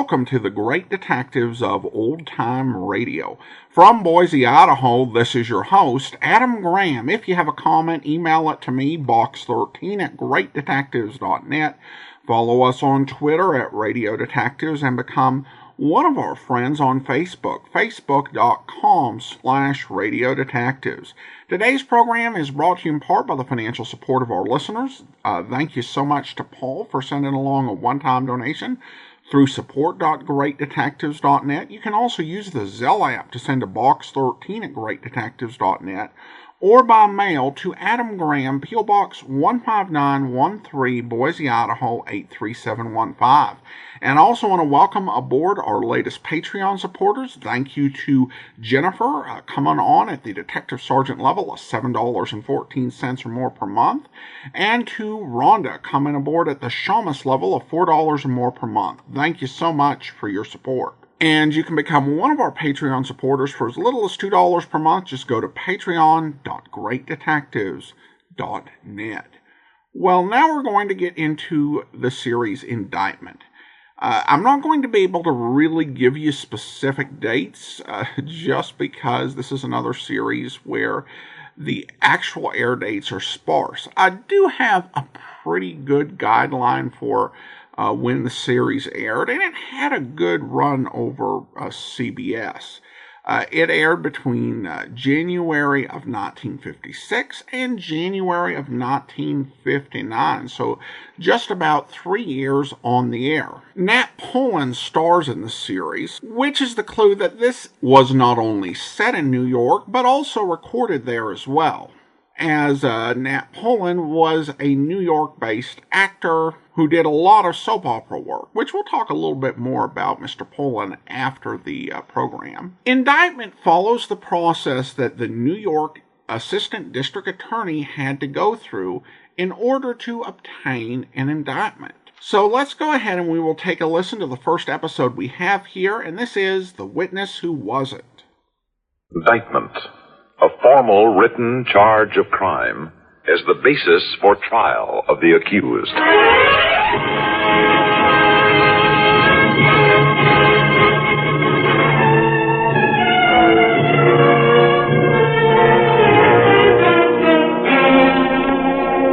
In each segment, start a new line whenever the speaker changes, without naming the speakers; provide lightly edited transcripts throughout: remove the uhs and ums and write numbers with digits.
welcome to the Great Detectives of Old Time Radio. From Boise, Idaho, this is your host, Adam Graham. If you have a comment, email it to me, box13@greatdetectives.net. Follow us on Twitter at Radio Detectives and become one of our friends on Facebook, facebook.com/Radio Detectives. Today's program is brought to you in part by the financial support of our listeners. Thank you so much to Paul for sending along a one-time donation through support.greatdetectives.net. You can also use the Zelle app to send to box13@greatdetectives.net or by mail to Adam Graham, P.O. Box 15913, Boise, Idaho 83715. And I also want to welcome aboard our latest Patreon supporters. Thank you to Jennifer, coming on at the Detective Sergeant level of $7.14 or more per month, and to Rhonda, coming aboard at the Shamus level of $4 or more per month. Thank you so much for your support. And you can become one of our Patreon supporters for as little as $2 per month. Just go to patreon.greatdetectives.net. Well, now we're going to get into the series Indictment. I'm not going to be able to really give you specific dates, just because this is another series where the actual air dates are sparse. I do have a pretty good guideline for when the series aired, and it had a good run over CBS. It aired between January of 1956 and January of 1959, so just about 3 years on the air. Nat Pullen stars in the series, which is the clue that this was not only set in New York, but also recorded there as well, as Nat Pullen was a New York-based actor who did a lot of soap opera work, which we'll talk a little bit more about Mr. Pullen after the program. Indictment follows the process that the New York Assistant District Attorney had to go through in order to obtain an indictment. So let's go ahead and we will take a listen to the first episode we have here, and this is The Witness Who Wasn't.
Indictment, a formal written charge of crime, as the basis for trial of the accused.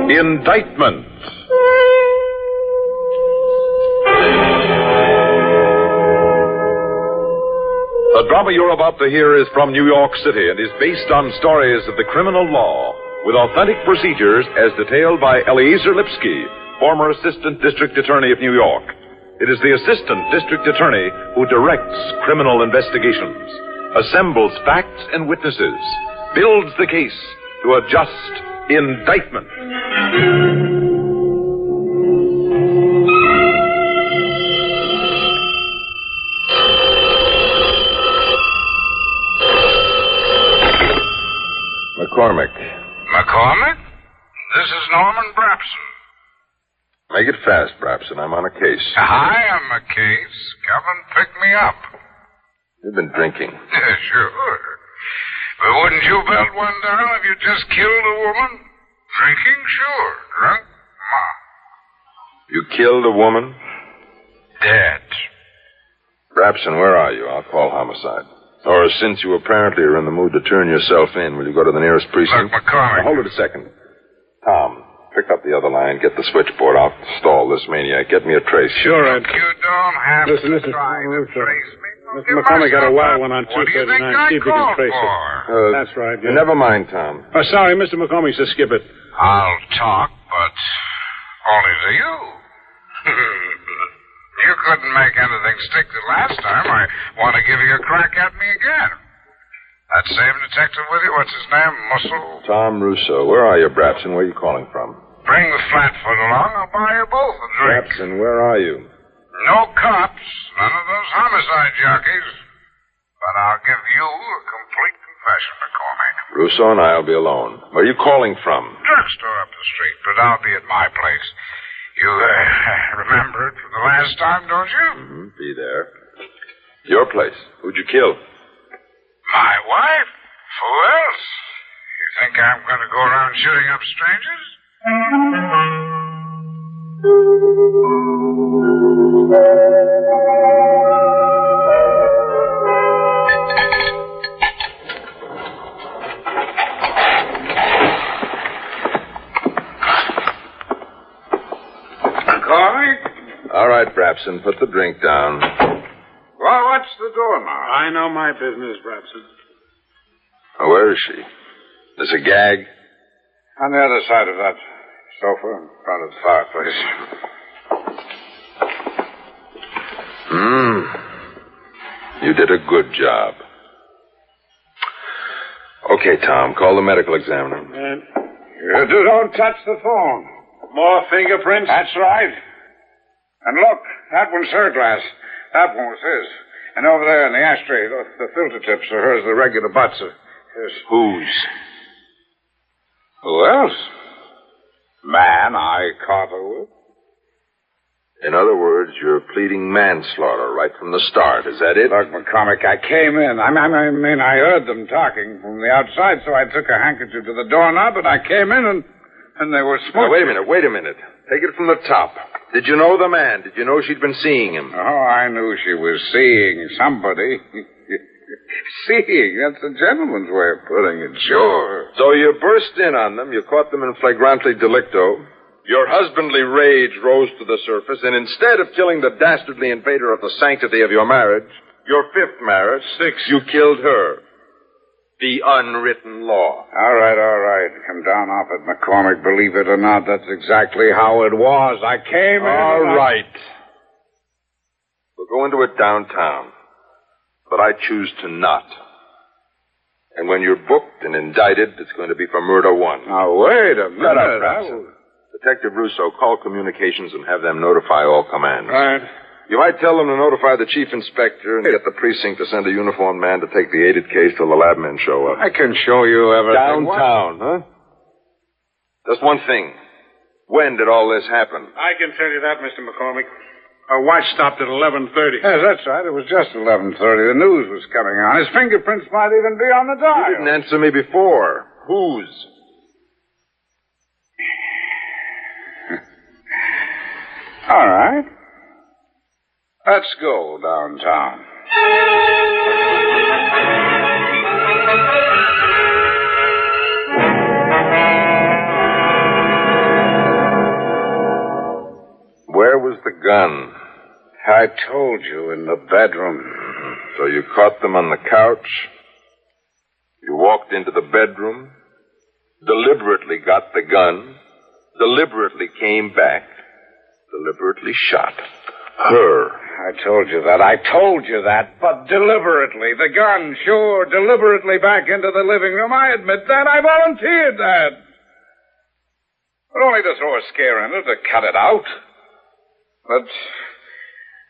Indictment. The drama you're about to hear is from New York City and is based on stories of the criminal law, with authentic procedures as detailed by Eliezer Lipsky, former Assistant District Attorney of New York. It is the Assistant District Attorney who directs criminal investigations, assembles facts and witnesses, builds the case to a just indictment. McCormick.
McCormick? This is Norman Brapson.
Make it fast, Brapson. I'm on a case.
I am a case. Come and pick me up.
You've been drinking.
Sure. But wouldn't you belt one down if you just killed a woman? Drinking? Sure. Drunk? Ma.
You killed a woman?
Dead.
Brapson, where are you? I'll call homicide. Or since you apparently are in the mood to turn yourself in, will you go to the nearest precinct?
Look, McCormick.
Now, hold it a second. Tom, pick up the other line. Get the switchboard. I'll stall this maniac. Get me a trace.
Sure,
Look, you don't have to try to trace me.
Mr. McCormick got a wild one on
What do you think
239.
I
See if you can
called
trace it.
for?
That's right, yeah.
Never mind, Tom.
Oh, sorry, Mr. McCormick says skip it.
I'll talk, but only to you. You couldn't make anything stick the last time. I want to give you a crack at me again. That same detective with you, what's his name? Muscle?
Tom Russo. Where are you, Brapson? Where are you calling from?
Bring the flatfoot along. I'll buy you both a drink.
Brapson, where are you?
No cops. None of those homicide jockeys. But I'll give you a complete confession, McCormick.
Russo and I'll be alone. Where are you calling from?
Drugstore up the street, but I'll be at my place. You remember it from the last time, don't you?
Mm-hmm. Be there. Your place. Who'd you kill?
My wife? Who else? You think I'm going to go around shooting up strangers?
All right, Brapson, put the drink down.
Well, what's the door now?
I know my business, Brapson.
Oh, where is she? There's a gag?
On the other side of that sofa in front of the fireplace.
You did a good job. Okay, Tom, call the medical examiner.
You don't touch the phone.
More fingerprints?
That's right. And look, that one's her glass. That one was his. And over there in the ashtray, the filter tips are hers, the regular butts are his.
Whose?
Who else? Man I caught her with.
In other words, you're pleading manslaughter right from the start. Is that it?
Look, McCormick, I came in. I heard them talking from the outside, so I took a handkerchief to the doorknob, and I came in, and they were smoking.
Now, wait a minute. Take it from the top. Did you know the man? Did you know she'd been seeing him?
Oh, I knew she was seeing somebody. Seeing, that's a gentleman's way of putting it, sure.
So you burst in on them, you caught them in flagrante delicto. Your husbandly rage rose to the surface, and instead of killing the dastardly invader of the sanctity of your marriage, your fifth marriage, you killed her. The unwritten law.
All right. Come down off it, McCormick. Believe it or not, that's exactly how it was. I came in.
All right. We'll go into it downtown. But I choose to not. And when you're booked and indicted, it's going to be for murder one.
Now, wait a minute.
Shut up, Brapson. Detective Russo, call communications and have them notify all commands.
Right.
You might tell them to notify the chief inspector and get the precinct to send a uniformed man to take the aided case till the lab men show up.
I can show you everything.
Downtown, huh? Just one thing. When did all this happen?
I can tell you that, Mr. McCormick. Our watch stopped at 11:30.
Yes, that's right. It was just 11:30. The news was coming on. His fingerprints might even be on the dial.
You didn't answer me before. Whose?
All right. Let's go downtown.
Where was the gun?
I told you, in the bedroom.
So you caught them on the couch. You walked into the bedroom, deliberately got the gun, deliberately came back, deliberately shot her.
I told you that, but deliberately. The gun, sure, deliberately back into the living room. I admit that. I volunteered that. But only to throw a scare in it, to cut it out. But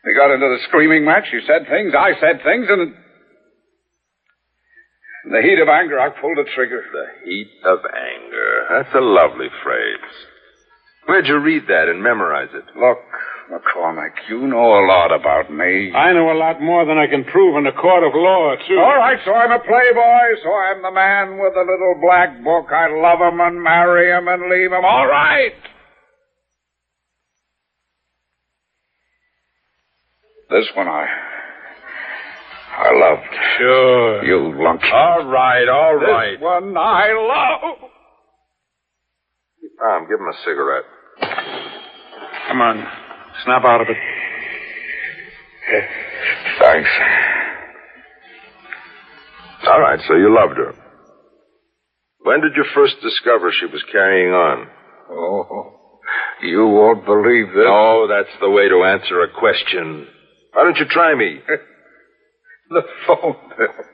we got into the screaming match. You said things, I said things, and in the heat of anger, I pulled the trigger.
The heat of anger. That's a lovely phrase. Where'd you read that and memorize it?
Look, McCormick, you know a lot about me.
I know a lot more than I can prove in a court of law, too.
All right, so I'm a playboy, so I'm the man with the little black book. I love him and marry him and leave him. All right. This one I loved.
Sure.
You lunkhead.
All right.
This one I love.
Tom, give him a cigarette.
Come on. Snap out of it.
Thanks.
All right, so you loved her. When did you first discover she was carrying on?
Oh, you won't believe this.
No, that's the way to answer a question. Why don't you try me?
The phone bills.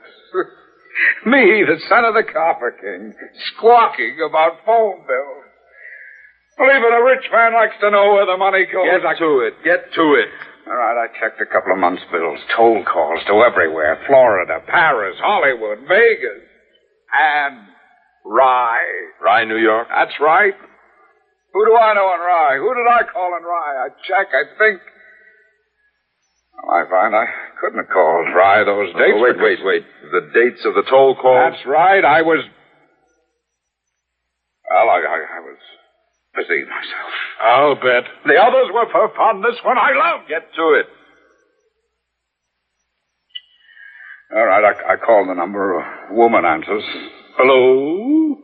Me, the son of the Copper King, squawking about phone bills. Well, even a rich man likes to know where the money goes.
Get to it.
All right, I checked a couple of months' bills, toll calls to everywhere. Florida, Paris, Hollywood, Vegas, and Rye.
Rye, New York?
That's right. Who do I know in Rye? Who did I call in Rye? I check, I think. Well, I find I couldn't have called Rye those dates.
Oh, wait. The dates of the toll calls?
That's right. I was... Well, I was Busy myself.
I'll bet.
The others were for fun. This one I love.
Get to it.
All right, I call the number. A woman answers. Hello?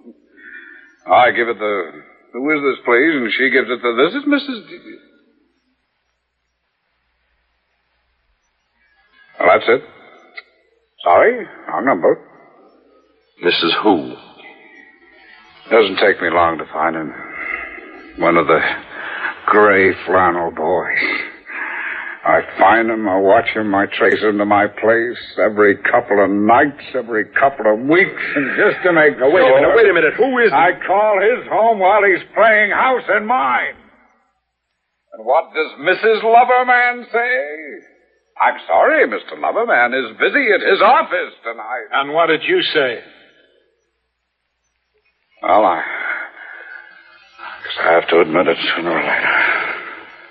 I give it the... Who is this, please? And she gives it the... This is Mrs... Well, that's it. Sorry, wrong number.
Mrs. Who?
Doesn't take me long to find him. One of the gray flannel boys. I find him, I watch him, I trace him to my place every couple of nights, every couple of weeks, and just to make...
Now, wait a minute. Who is he?
I call his home while he's playing house in mine. And what does Mrs. Loverman say? I'm sorry, Mr. Loverman is busy at his office tonight.
And what did you say?
Well, I guess I have to admit it sooner or later.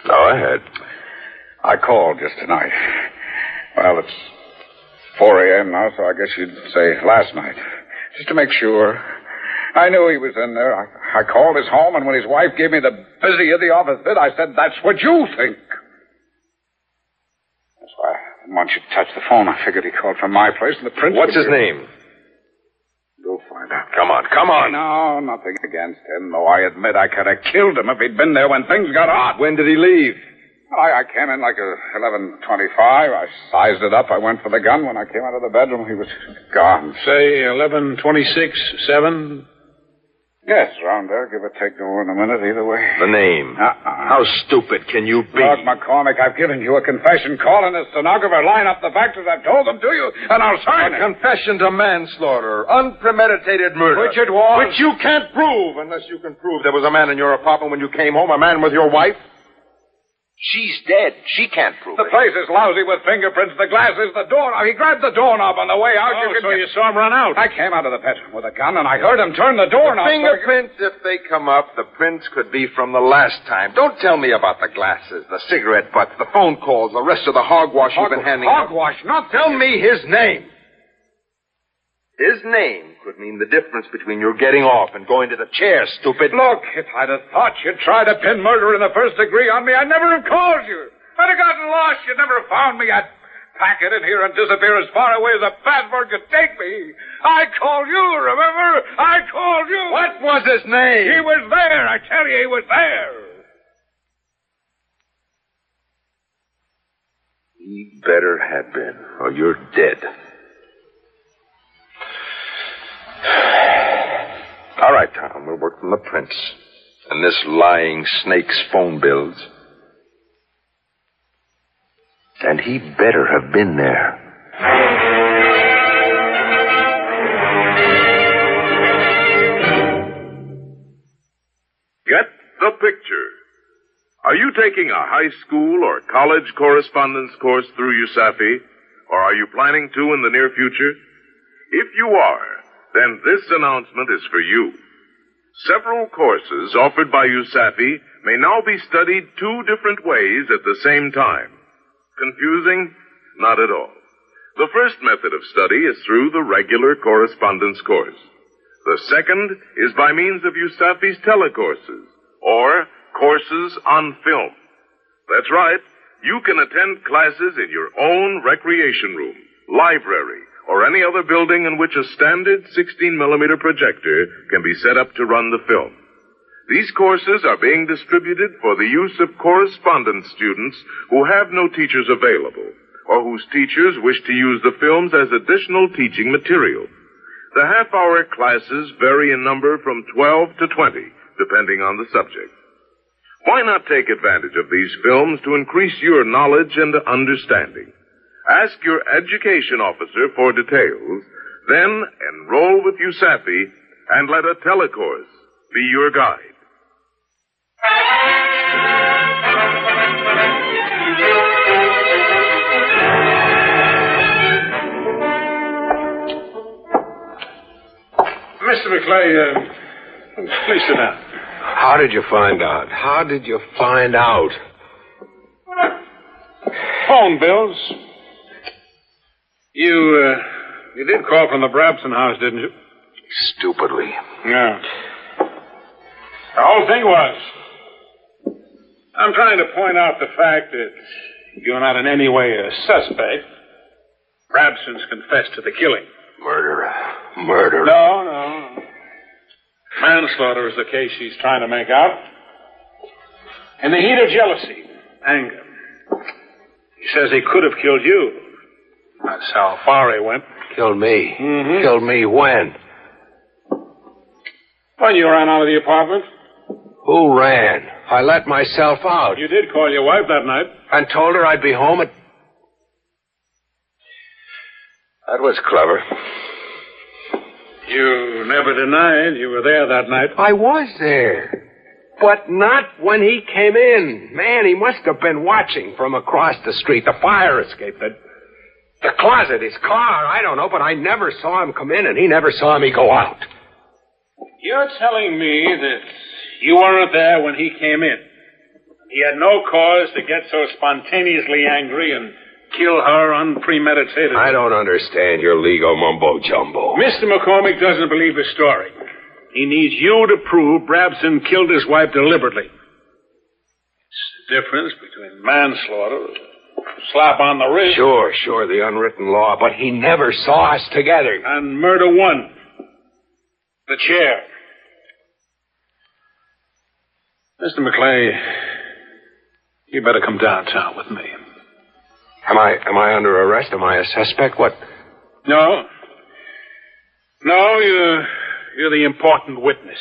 Go ahead.
I called just tonight. Well, it's 4 a.m. now, so I guess you'd say last night. Just to make sure. I knew he was in there. I called his home, and when his wife gave me the busy at the office bit, I said, that's what you think. That's why I didn't want you to touch the phone. I figured he called from my place, and the prince...
What's his name?
You'll find out.
Come on.
No, nothing against him, though I admit I could have killed him if he'd been there when things got hot.
When did he leave?
I came in like 11:25. I sized it up. I went for the gun. When I came out of the bedroom, he was gone.
Say 11:26, 7?
Yes, around there. Give or take more in a minute, either way.
The name. How stupid can you be?
Look, McCormick, I've given you a confession. Call in a stenographer. Line up the facts as I've told them to you, and I'll sign it.
Confession to manslaughter. Unpremeditated murder.
Which it was.
Which you can't prove unless you can prove there was a man in your apartment when you came home, a man with your wife. She's dead. She can't prove
The
it.
place is lousy with fingerprints. The glass is the doorknob. He grabbed the doorknob on the way out.
You saw him run out.
I came out of the bedroom with a gun, and I heard him turn the doorknob.
Fingerprints, if they come up, the prints could be from the last time. Don't tell me about the glasses, the cigarette butts, the phone calls, the rest of the hogwash you've been handing out.
Hogwash, not...
Tell me his name. His name could mean the difference between your getting off and going to the chair, stupid.
Look, if I'd have thought you'd try to pin murder in the first degree on me, I'd never have called you. I'd have gotten lost. You'd never have found me. I'd pack it in here and disappear as far away as a passport could take me. I called you, remember? I called you.
What was his name?
He was there. I tell you, he was there.
He better have been, or you're dead. All right, Tom, we'll work from the prints. And this lying snake's phone bills. And he better have been there.
Get the picture. Are you taking a high school or college correspondence course through USAFE? Or are you planning to in the near future? If you are, then this announcement is for you. Several courses offered by USAFE may now be studied 2 different ways at the same time. Confusing? Not at all. The first method of study is through the regular correspondence course. The second is by means of USAFE's telecourses, or courses on film. That's right. You can attend classes in your own recreation room, library, or any other building in which a standard 16mm projector can be set up to run the film. These courses are being distributed for the use of correspondence students who have no teachers available, or whose teachers wish to use the films as additional teaching material. The half-hour classes vary in number from 12 to 20, depending on the subject. Why not take advantage of these films to increase your knowledge and understanding? Ask your education officer for details, then enroll with USAFE and let a telecourse be your guide.
Mr. McClay, please sit down.
How did you find out?
Phone bills. You did call from the Brabson house, didn't you?
Stupidly.
Yeah. The whole thing was. I'm trying to point out the fact that you're not in any way a suspect. Rabson's confessed to the killing.
Murder.
No. Manslaughter is the case she's trying to make out. In the heat of jealousy, anger. He says he could have killed you. That's how far he went.
Killed me?
Mm-hmm.
Killed me when?
When you ran out of the apartment.
Who ran? I let myself out.
You did call your wife that night.
And told her I'd be home at... That was clever.
You never denied you were there that night.
I was there. But not when he came in. Man, he must have been watching from across the street. The fire escape, the closet, his car, I don't know, but I never saw him come in, and he never saw me go out.
You're telling me that you weren't there when he came in. He had no cause to get so spontaneously angry and kill her unpremeditated.
I don't understand your legal mumbo-jumbo.
Mr. McCormick doesn't believe the story. He needs you to prove Brabson killed his wife deliberately. It's the difference between manslaughter, slap on the wrist.
Sure, the unwritten law, but he never saw us together.
And murder one. The chair. Mr. McClay, you better come downtown with me.
Am I under arrest? Am I a suspect? What?
No, you're the important witness.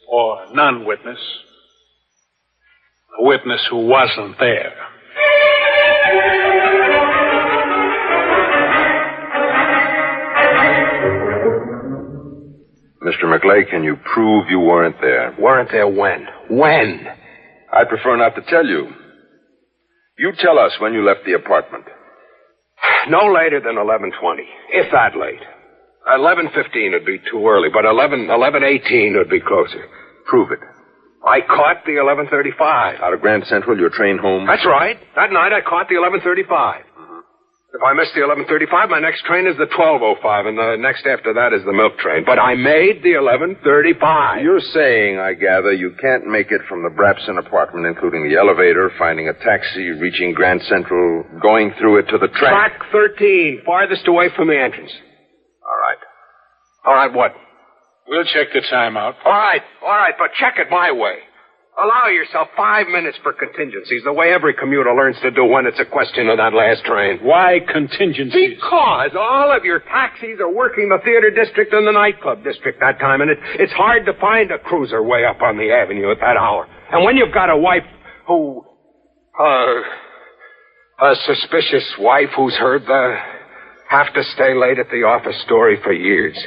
Or non-witness. A witness who wasn't there.
Mr. McClay, can you prove you weren't there?
Weren't there when? When?
I'd prefer not to tell you. You tell us when you left the apartment.
No later than 11:20, if that late. 11:15 would be too early, but 11:18 would be closer.
Prove it.
I caught the 11:35.
Out of Grand Central, your train home?
That's right. That night I caught the 11:35. If I miss the 11:35, my next train is the 12:05, and the next after that is the milk train. But I made the 11:35.
You're saying, I gather, you can't make it from the Brabson apartment, including the elevator, finding a taxi, reaching Grand Central, going through it to the track.
Track 13, farthest away from the entrance.
All right.
All right, what?
We'll check the time out.
All right, but check it my way. Allow yourself 5 minutes for contingencies, the way every commuter learns to do when it's a question of that last train.
Why contingencies?
Because all of your taxis are working the theater district and the nightclub district that time, and it's hard to find a cruiser way up on the avenue at that hour. And when you've got a wife who... a suspicious wife who's heard the have to stay late at the office story for years...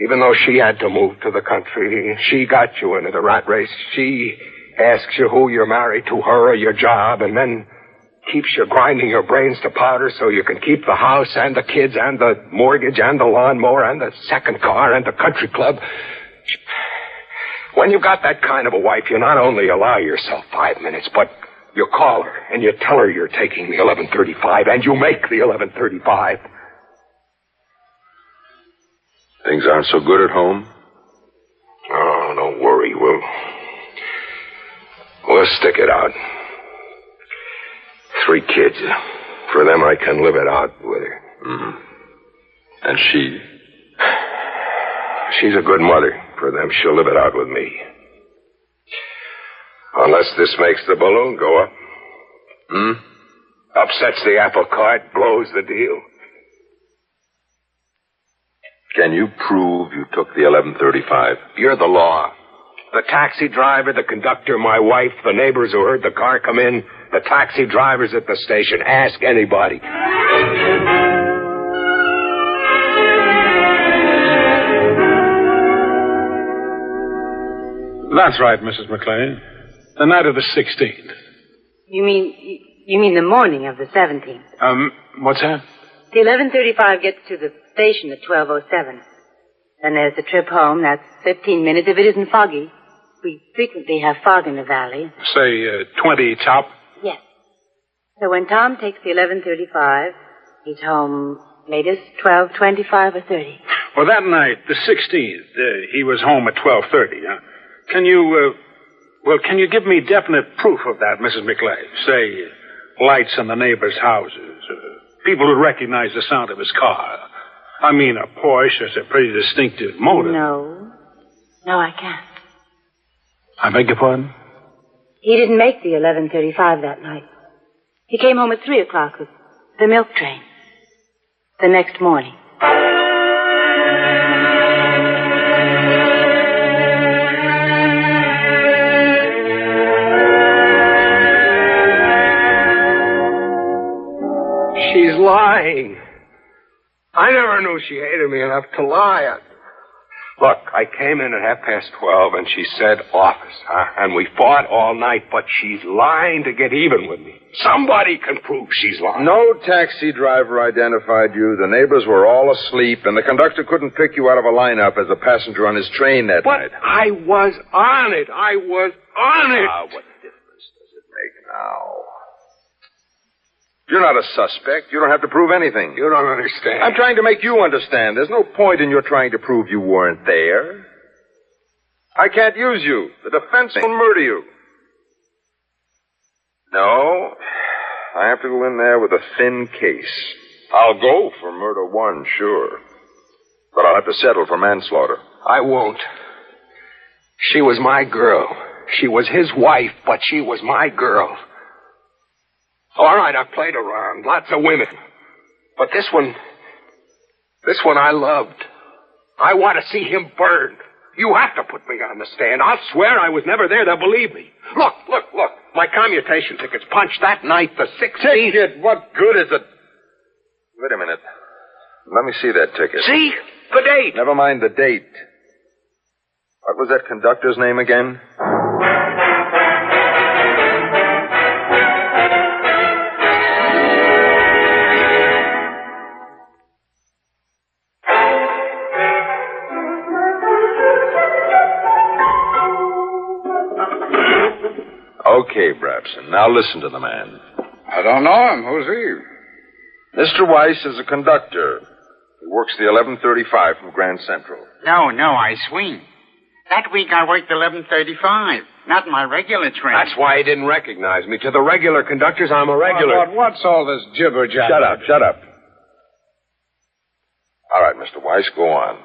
Even though she had to move to the country, she got you into the rat race. She asks you who you're married to, her or your job, and then keeps you grinding your brains to powder so you can keep the house and the kids and the mortgage and the lawnmower and the second car and the country club. When you've got that kind of a wife, you not only allow yourself 5 minutes, but you call her and you tell her you're taking the 11:35, and you make the 11:35.
Things aren't so good at home?
Oh, don't worry. We'll stick it out. 3 kids. For them, I can live it out with her.
Mm-hmm. And she?
She's a good mother. For them, she'll live it out with me. Unless this makes the balloon go up. Upsets the apple cart, blows the deal.
Can you prove you took the 11:35?
You're the law. The taxi driver, the conductor, my wife, the neighbors who heard the car come in, the taxi drivers at the station. Ask anybody.
That's right, Mrs. McClay. The night of the 16th.
You mean the morning of the 17th?
What's that?
The 11:35 gets to the station at 12:07. Then there's the trip home. That's 15 minutes if it isn't foggy. We frequently have fog in the valley.
Say 20 top?
Yes. So when Tom takes the 11:35, he's home latest 12:25 or 30.
Well, that night, the 16th, he was home at 12:30. can you give me definite proof of that, Mrs. McLeay? Say, lights in the neighbors' houses, people who recognize the sound of his car. I mean, a Porsche is a pretty distinctive motor.
No, I can't.
I beg your pardon?
He didn't make the 11:35 that night. He came home at 3 o'clock with the milk train. The next morning.
She's lying. I never knew she hated me enough to lie. Look, I came in at 12:30, and she said office, and we fought all night, but she's lying to get even with me. Somebody can prove she's lying.
No taxi driver identified you. The neighbors were all asleep, and the conductor couldn't pick you out of a lineup as a passenger on his train that night.
But I was on it. What
difference does it make now? You're not a suspect. You don't have to prove anything.
You don't understand.
I'm trying to make you understand. There's no point in your trying to prove you weren't there. I can't use you. The defense will murder you. No, I have to go in there with a thin case. I'll go for murder 1, sure. But I'll have to settle for manslaughter.
I won't. She was my girl. She was his wife, but she was my girl. All right, I've played around. Lots of women. But this one I loved. I want to see him burned. You have to put me on the stand. I'll swear I was never there. They'll believe me. Look. My commutation ticket's punched that night, the 16th.
Ticket? What good is it? Wait a minute. Let me see that ticket.
See? The date.
Never mind the date. What was that conductor's name again? Okay, Brabson. Now listen to the man.
I don't know him. Who's he?
Mr. Weiss is a conductor. He works the 11:35 from Grand Central.
No, I swing. That week I worked 11:35, not my regular train.
That's why he didn't recognize me. To the regular conductors, I'm a regular.
But what's all this jibber-jabber?
Shut up. All right, Mr. Weiss, go on.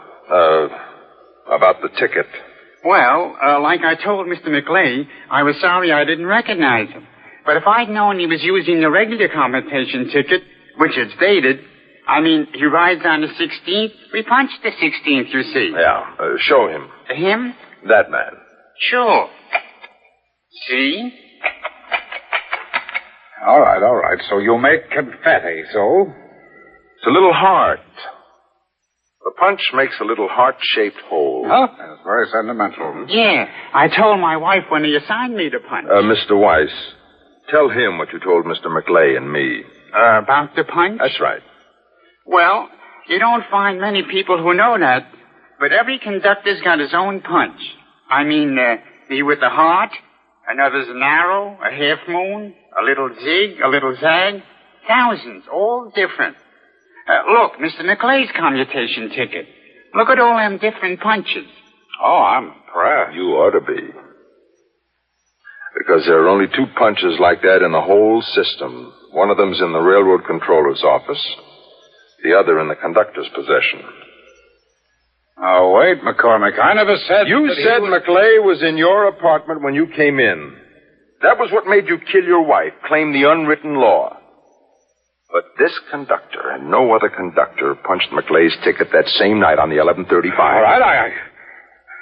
About the ticket.
Well, like I told Mr. McLeay, I was sorry I didn't recognize him. But if I'd known he was using the regular commutation ticket, which is dated, he rides on the 16th. We punched the 16th, you see.
Yeah, show him.
Him?
That man.
Sure. See?
All right. So you make confetti, so?
It's a little heart. The punch makes a little heart-shaped hole.
Huh? That's very sentimental.
Yeah, I told my wife when he assigned me the punch.
Mr. Weiss, tell him what you told Mr. McLeay and me.
About the punch?
That's right.
Well, you don't find many people who know that, but every conductor's got his own punch. Me with the heart, another's an arrow, a half moon, a little zig, a little zag. Thousands, all different. Look, Mr. McLeay's commutation ticket. Look at all them different punches.
Oh, I'm impressed.
You ought to be. Because there are only 2 punches like that in the whole system. One of them's in the railroad controller's office. The other in the conductor's possession.
Oh, wait, McCormick. I never said...
You said McLeay was in your apartment when you came in. That was what made you kill your wife, claim the unwritten law. But this conductor and no other conductor punched McLeay's ticket that same night on the 11:35.
All right,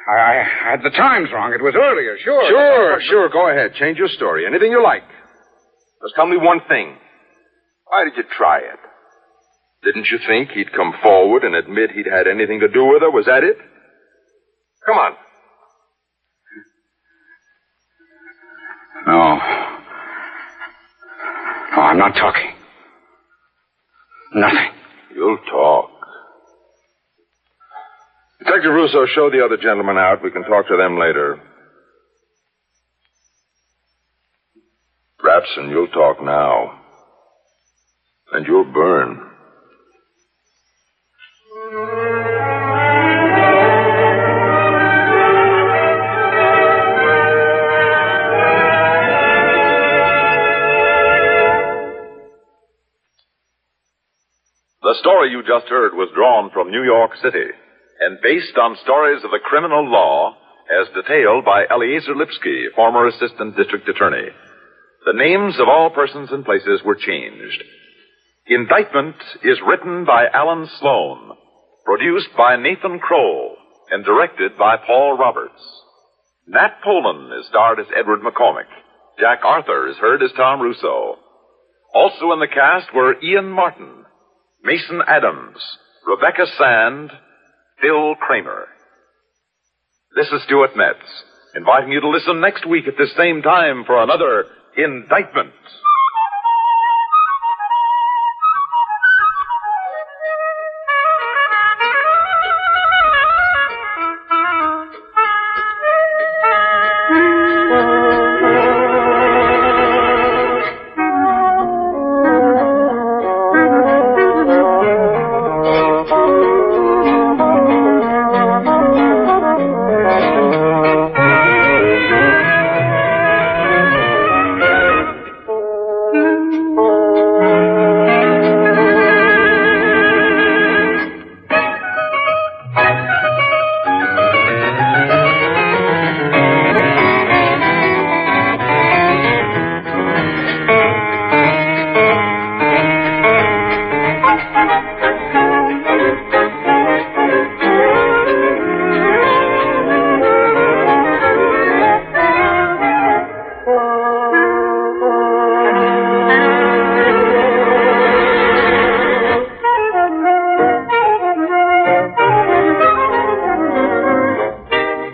I had the times wrong. It was earlier, sure.
Sure. Go ahead. Change your story. Anything you like. Just tell me one thing. Why did you try it? Didn't you think he'd come forward and admit he'd had anything to do with her? Was that it? Come on.
No, I'm not talking. Nothing.
You'll talk. Detective Russo, show the other gentlemen out. We can talk to them later. Rapson, you'll talk now. And you'll burn.
story you just heard was drawn from New York City and based on stories of the criminal law as detailed by Eliezer Lipsky, former Assistant District Attorney. The names of all persons and places were changed. Indictment is written by Alan Sloan, produced by Nathan Kroll, and directed by Paul Roberts. Nat Polen is starred as Edward McCormick. Jack Arthur is heard as Tom Russo. Also in the cast were Ian Martin, Mason Adams, Rebecca Sand, Phil Kramer. This is Stuart Metz, inviting you to listen next week at this same time for another Indictment.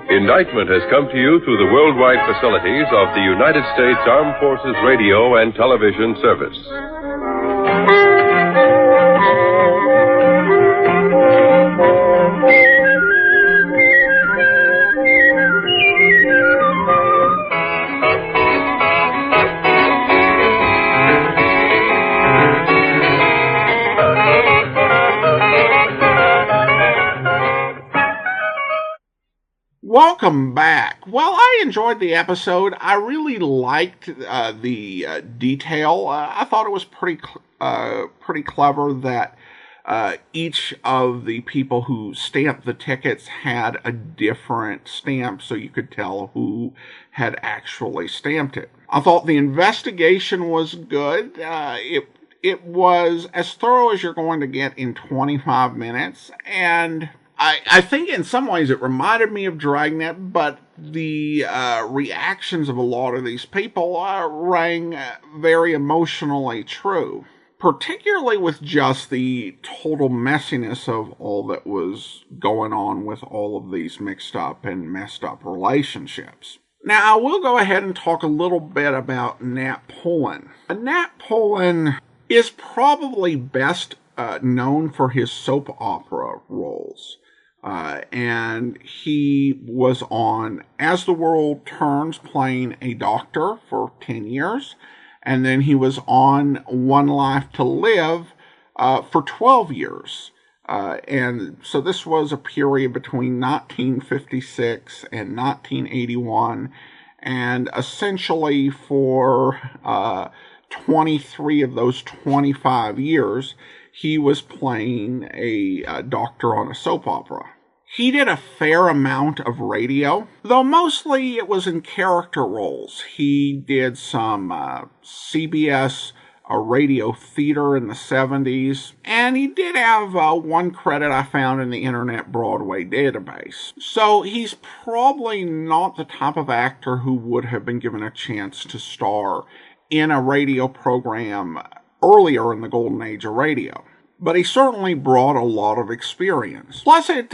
Indictment has come to you through the worldwide facilities of the United States Armed Forces Radio and Television Service.
Welcome back. Well, I enjoyed the episode. I really liked the detail. I thought it was pretty clever that each of the people who stamped the tickets had a different stamp, so you could tell who had actually stamped it. I thought the investigation was good. It was as thorough as you're going to get in 25 minutes, and I think in some ways it reminded me of Dragnet, but the reactions of a lot of these people rang very emotionally true, particularly with just the total messiness of all that was going on with all of these mixed up and messed up relationships. Now, I will go ahead and talk a little bit about Nat Polen. Nat Polen is probably best known for his soap opera roles. And he was on As the World Turns playing a doctor for 10 years. And then he was on One Life to Live for 12 years. And so this was a period between 1956 and 1981. And essentially for 23 of those 25 years, he was playing a doctor on a soap opera. He did a fair amount of radio, though mostly it was in character roles. He did some CBS radio theater in the 70s, and he did have one credit I found in the Internet Broadway database. So he's probably not the type of actor who would have been given a chance to star in a radio program earlier in the golden age of radio. But he certainly brought a lot of experience. Plus, it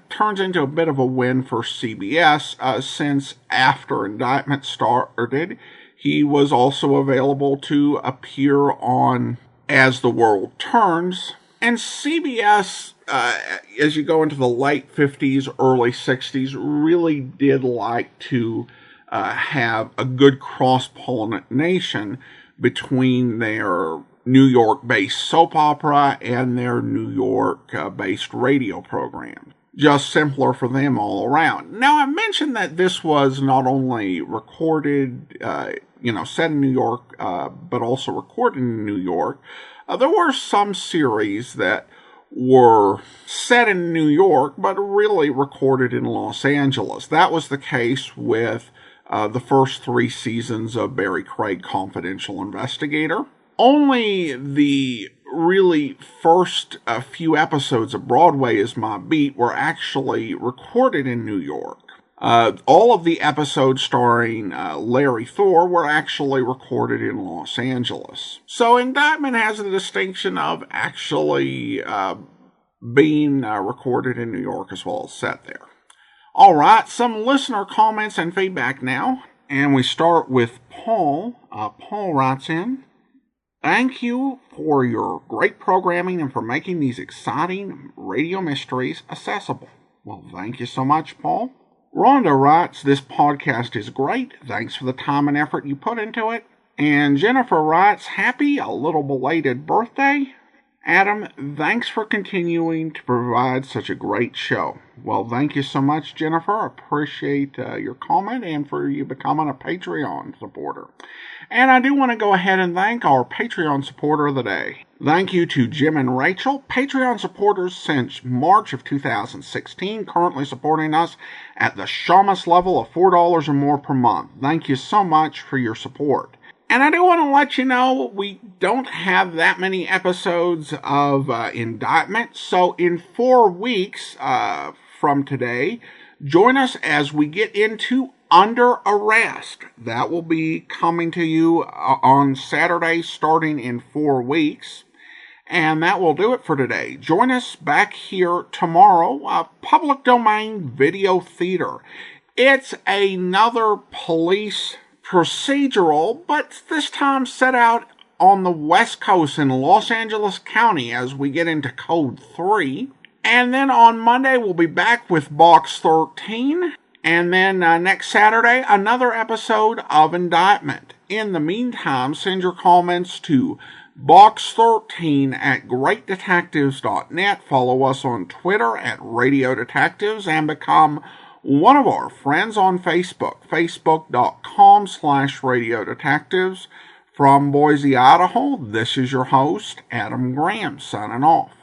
turns into a bit of a win for CBS, since after Indictment started, he was also available to appear on As the World Turns. And CBS, as you go into the late 50s, early 60s, really did like to have a good cross-pollination between their New York-based soap opera and their New York-based radio program. Just simpler for them all around. Now, I mentioned that this was not only recorded, set in New York, but also recorded in New York. There were some series that were set in New York, but really recorded in Los Angeles. That was the case with the first 3 seasons of Barry Craig Confidential Investigator. Only the really first few episodes of Broadway is My Beat were actually recorded in New York. All of the episodes starring Larry Thor were actually recorded in Los Angeles. So Indictment has the distinction of actually being recorded in New York as well as set there. All right, some listener comments and feedback now. And we start with Paul. Paul writes in, "Thank you for your great programming and for making these exciting radio mysteries accessible." Well, thank you so much, Paul. Rhonda writes, "This podcast is great. Thanks for the time and effort you put into it." And Jennifer writes, "Happy, a little belated birthday. Adam, thanks for continuing to provide such a great show." Well, thank you so much, Jennifer. Appreciate your comment and for you becoming a Patreon supporter. And I do want to go ahead and thank our Patreon supporter of the day. Thank you to Jim and Rachel, Patreon supporters since March of 2016, currently supporting us at the Shamus level of $4 or more per month. Thank you so much for your support. And I do want to let you know we don't have that many episodes of Indictment, so in 4 weeks from today, join us as we get into Under Arrest. That will be coming to you on Saturday starting in 4 weeks. And that will do it for today. Join us back here tomorrow, Public Domain Video Theater. It's another police procedural, but this time set out on the West Coast in Los Angeles County as we get into Code 3. And then on Monday, we'll be back with Box 13. And then next Saturday, another episode of Indictment. In the meantime, send your comments to Box13 at greatdetectives.net. Follow us on Twitter at Radio Detectives and become one of our friends on Facebook, facebook.com/Radio Detectives. From Boise, Idaho, this is your host, Adam Graham, signing off.